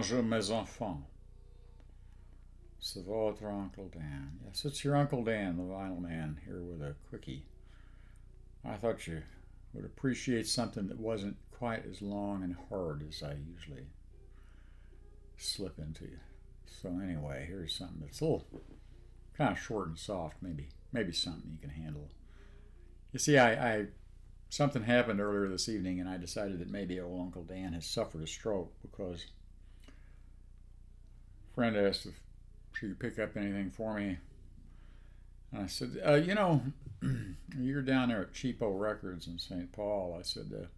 Bonjour, mes enfants. C'est votre Uncle Dan. Yes, it's your Uncle Dan, the vinyl man, here with a quickie. I thought you would appreciate something that wasn't quite as long and hard as I usually slip into. So anyway, here's something that's a little kind of short and soft, maybe something you can handle. You see, I something happened earlier this evening, and I decided that maybe old Uncle Dan has suffered a stroke because a friend asked if she could pick up anything for me. And I said, you're down there at Cheapo Records in St. Paul. I said,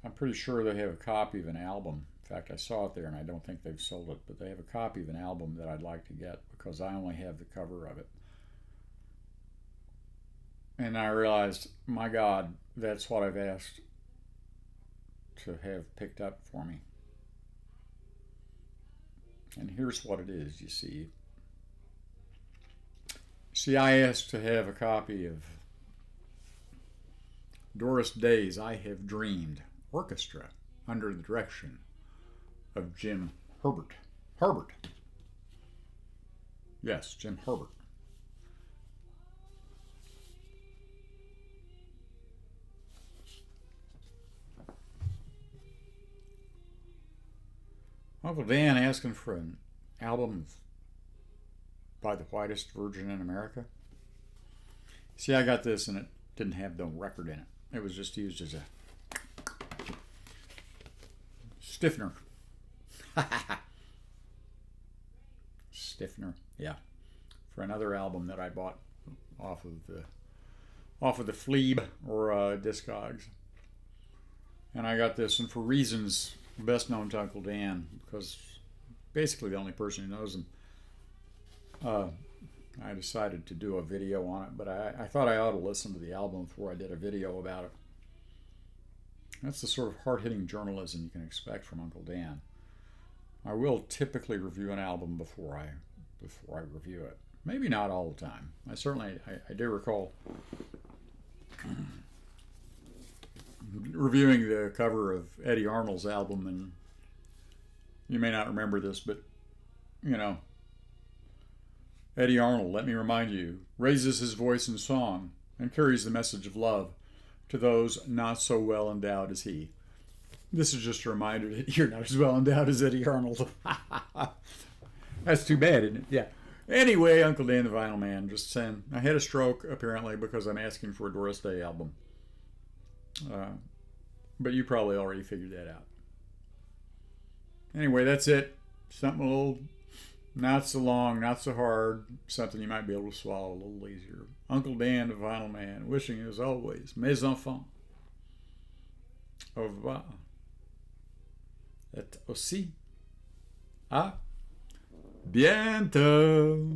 I'm pretty sure they have a copy of an album. In fact, I saw it there, and I don't think they've sold it, but they have a copy of an album that I'd like to get because I only have the cover of it. And I realized, my God, that's what I've asked to have picked up for me. And here's what it is, you see. See, I asked to have a copy of Doris Day's I Have Dreamed Orchestra under the direction of Jim Herbert. Herbert. Yes, Jim Herbert. Uncle Dan asking for an album by the whitest virgin in America. See, I got this and it didn't have no record in it. It was just used as a stiffener. Stiffener, yeah. For another album that I bought off of the Fleeb or Discogs. And I got this, and for reasons best known to Uncle Dan, because basically the only person who knows him, I decided to do a video on it, but I thought I ought to listen to the album before I did a video about it. That's the sort of hard-hitting journalism you can expect from Uncle Dan. I will typically review an album before I review it. Maybe not all the time. I do recall reviewing the cover of Eddie Arnold's album, and you may not remember this, but Eddie Arnold, let me remind you, raises his voice in song and carries the message of love to those not so well endowed as he. This is just a reminder that you're not as well endowed as Eddie Arnold. That's too bad, isn't it? Yeah. Anyway, Uncle Dan the Vinyl Man, just saying, I had a stroke apparently because I'm asking for a Doris Day album. But you probably already figured that out. Anyway, that's it. Something a little not so long, not so hard, something you might be able to swallow a little easier. Uncle Dan the Vinyl Man, wishing you as always, mes enfants, au revoir, et aussi à bientôt.